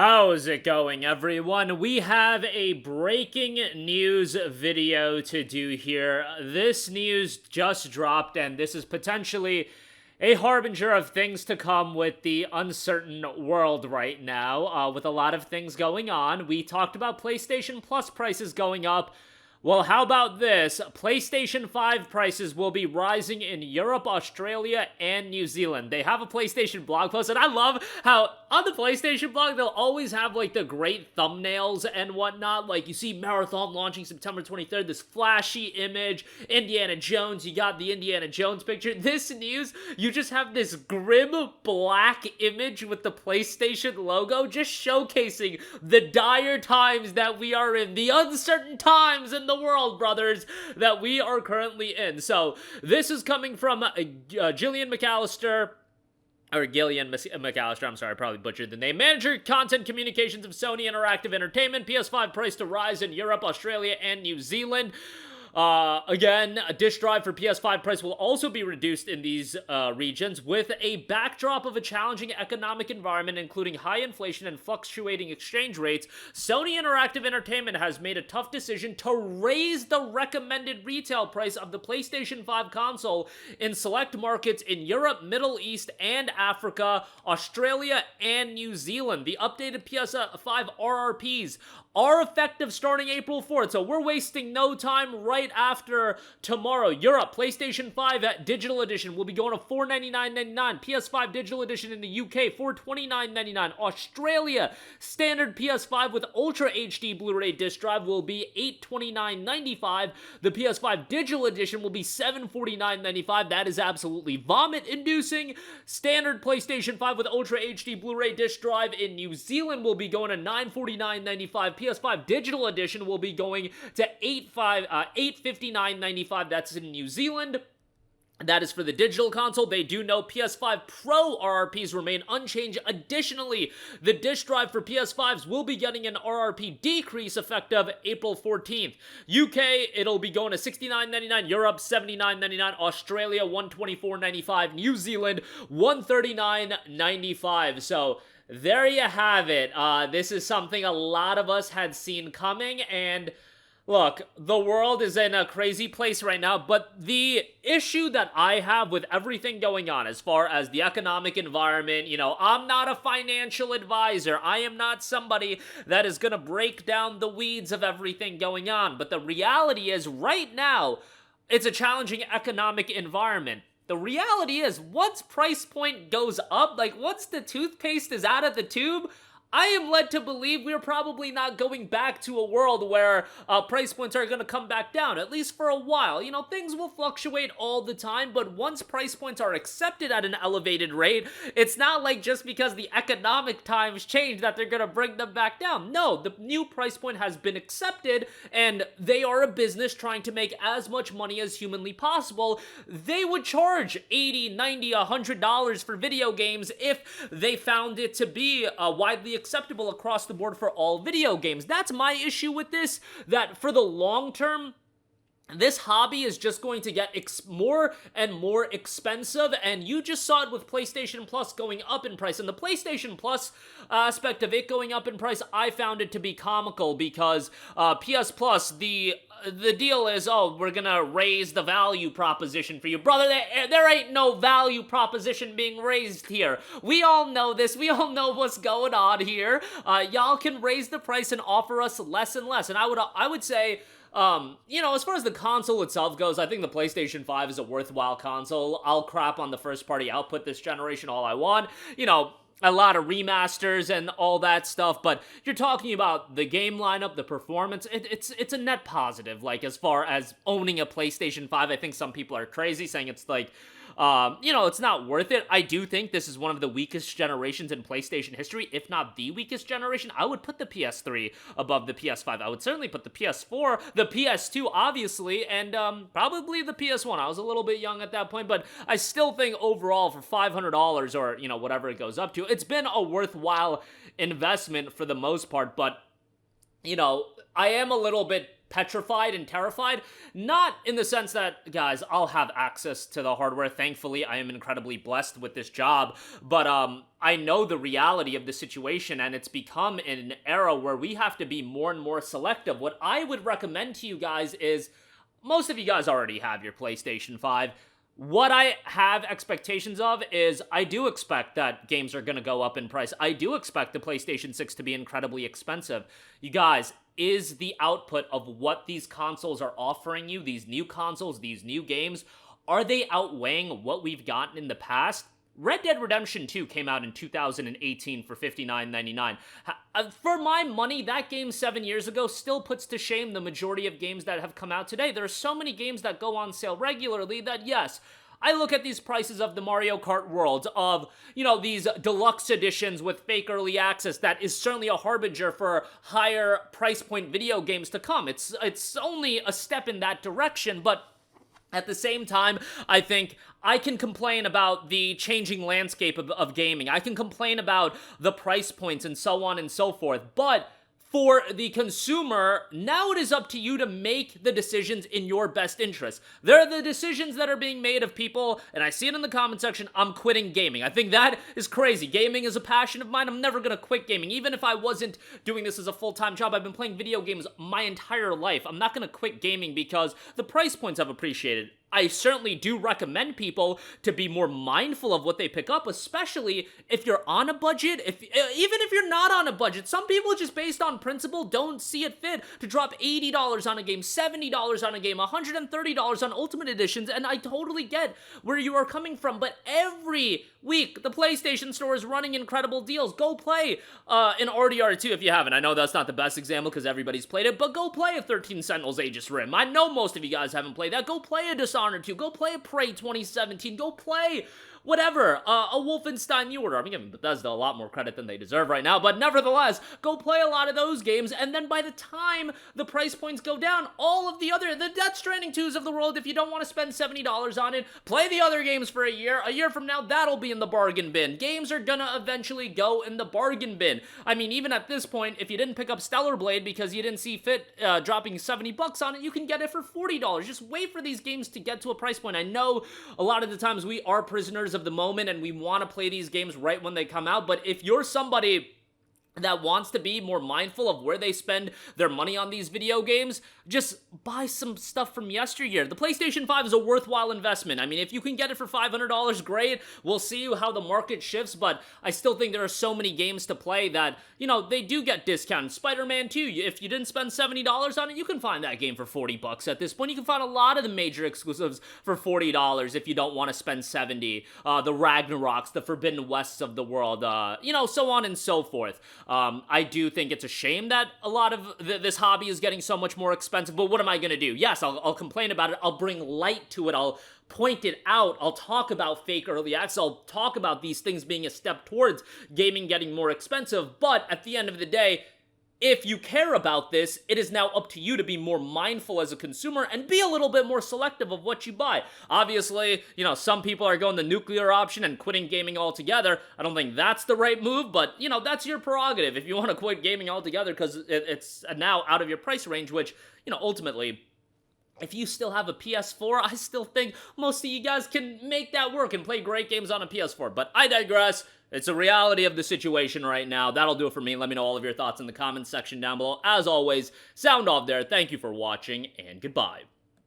How's it going, everyone? We have a breaking news video to do here. This news just dropped, and this is potentially a harbinger of things to come with the uncertain world right now, with a lot of things going on. We talked about PlayStation Plus prices going up. Well, how about this? PlayStation 5 prices will be rising in Europe, Australia, and New Zealand. They have a PlayStation blog post, and I love how on the PlayStation blog, they'll always have, like, the great thumbnails and whatnot. Like, you see Marathon launching September 23rd, this flashy image, Indiana Jones, you got the Indiana Jones picture. This news, you just have this grim black image with the PlayStation logo, just showcasing the dire times that we are in, the uncertain times in the world, brothers, that we are currently in. So this is coming from Gillian McAllister, or Gillian McAllister, I'm sorry, I probably butchered the name. Manager, Content Communications of Sony Interactive Entertainment. PS5 price to rise in Europe, Australia, and New Zealand. Again, a disk drive for PS5 price will also be reduced in these regions with a backdrop of a challenging economic environment, including high inflation and fluctuating exchange rates. Sony Interactive Entertainment has made a tough decision to raise the recommended retail price of the PlayStation 5 console in select markets in Europe, Middle East, and Africa, Australia, and New Zealand. The updated PS5 RRPs are effective starting April 4th, so we're wasting no time right after tomorrow. Europe, PlayStation 5 Digital Edition will be going to $499.99. PS5 Digital Edition in the UK, $429.99. Australia, standard PS5 with Ultra HD Blu-ray disc drive will be $829.95. The PS5 Digital Edition will be $749.95. That is absolutely vomit-inducing. Standard PlayStation 5 with Ultra HD Blu-ray disc drive in New Zealand will be going to $949.95. PS5 Digital Edition will be going to $859.95. That's in New Zealand. That is for the digital console. They do know PS5 Pro RRPs remain unchanged. Additionally, the disk drive for PS5s will be getting an RRP decrease effective April 14th. UK, it'll be going to $69.99. Europe, $79.99. Australia, $124.95. New Zealand, $139.95. So there you have it. This is something a lot of us had seen coming, and look, the world is in a crazy place right now, but the issue that I have with everything going on as far as the economic environment, I'm not a financial advisor. I am not somebody that is going to break down the weeds of everything going on, but the reality is right now, it's a challenging economic environment. The reality is, once price point goes up, like once the toothpaste is out of the tube, I am led to believe we're probably not going back to a world where price points are going to come back down, at least for a while. Things will fluctuate all the time, but once price points are accepted at an elevated rate, it's not like just because the economic times change that they're going to bring them back down. No, the new price point has been accepted, and they are a business trying to make as much money as humanly possible. They would charge $80, $90, $100 for video games if they found it to be widely acceptable across the board for all video games. That's my issue with this, that for the long term, this hobby is just going to get more and more expensive, and you just saw it with PlayStation Plus going up in price. And the PlayStation Plus aspect of it going up in price, I found it to be comical because PS Plus, the deal is, we're gonna raise the value proposition for you. Brother, there ain't no value proposition being raised here. We all know this. We all know what's going on here. Y'all can raise the price and offer us less and less. And I would say, as far as the console itself goes, I think the PlayStation 5 is a worthwhile console. I'll crap on the first-party output this generation all I want. A lot of remasters and all that stuff, but you're talking about the game lineup, the performance, it's a net positive, like, as far as owning a PlayStation 5. I think some people are crazy saying it's like, it's not worth it. I do think this is one of the weakest generations in PlayStation history, if not the weakest generation. I would put the PS3 above the PS5. I would certainly put the PS4, the PS2, obviously, and probably the PS1. I was a little bit young at that point, but I still think overall for $500 or, whatever it goes up to, it's been a worthwhile investment for the most part, but, I am a little bit petrified and terrified. Not in the sense that, guys, I'll have access to the hardware. Thankfully, I am incredibly blessed with this job. But I know the reality of the situation, and it's become an era where we have to be more and more selective. What I would recommend to you guys is, most of you guys already have your PlayStation 5. What I have expectations of is I do expect that games are going to go up in price. I do expect the PlayStation 6 to be incredibly expensive. You guys, is the output of what these consoles are offering you, these new consoles, these new games, are they outweighing what we've gotten in the past? Red Dead Redemption 2 came out in 2018 for $59.99. For my money, that game 7 years ago still puts to shame the majority of games that have come out today. There are so many games that go on sale regularly that, yes, I look at these prices of the Mario Kart worlds, of, you know, these deluxe editions with fake early access. That is certainly a harbinger for higher price point video games to come. It's only a step in that direction, but at the same time, I think I can complain about the changing landscape of gaming. I can complain about the price points and so on and so forth. But for the consumer, now it is up to you to make the decisions in your best interest. There are the decisions that are being made of people, and I see it in the comment section, I'm quitting gaming. I think that is crazy. Gaming is a passion of mine. I'm never going to quit gaming. Even if I wasn't doing this as a full-time job, I've been playing video games my entire life. I'm not going to quit gaming because the price points have appreciated. I certainly do recommend people to be more mindful of what they pick up, especially if you're on a budget. Even if you're not on a budget, some people just based on principle don't see it fit to drop $80 on a game, $70 on a game, $130 on Ultimate Editions, and I totally get where you are coming from, but every week, the PlayStation Store is running incredible deals. Go play an RDR2 if you haven't. I know that's not the best example because everybody's played it, but go play a 13 Sentinels Aegis Rim. I know most of you guys haven't played that. Go play a Dishonored 2. Go play a Prey 2017. Go play whatever, a Wolfenstein New Order. I'm giving Bethesda a lot more credit than they deserve right now, but nevertheless, go play a lot of those games, and then by the time the price points go down, all of the Death Stranding 2s of the world, if you don't want to spend $70 on it, play the other games for a year. A year from now, that'll be in the bargain bin. Games are gonna eventually go in the bargain bin. I mean, even at this point, if you didn't pick up Stellar Blade because you didn't see fit dropping $70 on it, you can get it for $40. Just wait for these games to get to a price point. I know a lot of the times we are prisoners of the moment and we want to play these games right when they come out, but if you're somebody that wants to be more mindful of where they spend their money on these video games, just buy some stuff from yesteryear. The PlayStation 5 is a worthwhile investment. I mean, if you can get it for $500, great. We'll see how the market shifts, but I still think there are so many games to play that, you know, they do get discounted. Spider-Man 2, if you didn't spend $70 on it, you can find that game for $40 at this point. You can find a lot of the major exclusives for $40 if you don't want to spend $70. The Ragnaroks, the Forbidden Wests of the world, you know, so on and so forth. I do think it's a shame that a lot of this hobby is getting so much more expensive, but what am I going to do? Yes, I'll complain about it. I'll bring light to it. I'll point it out. I'll talk about fake early access. I'll talk about these things being a step towards gaming getting more expensive, but at the end of the day, if you care about this, it is now up to you to be more mindful as a consumer and be a little bit more selective of what you buy. Obviously, you know, some people are going the nuclear option and quitting gaming altogether. I don't think that's the right move, but, you know, that's your prerogative if you want to quit gaming altogether because it's now out of your price range, which, you know, ultimately, if you still have a PS4, I still think most of you guys can make that work and play great games on a PS4, but I digress. It's a reality of the situation right now. That'll do it for me. Let me know all of your thoughts in the comments section down below. As always, sound off there. Thank you for watching, and goodbye.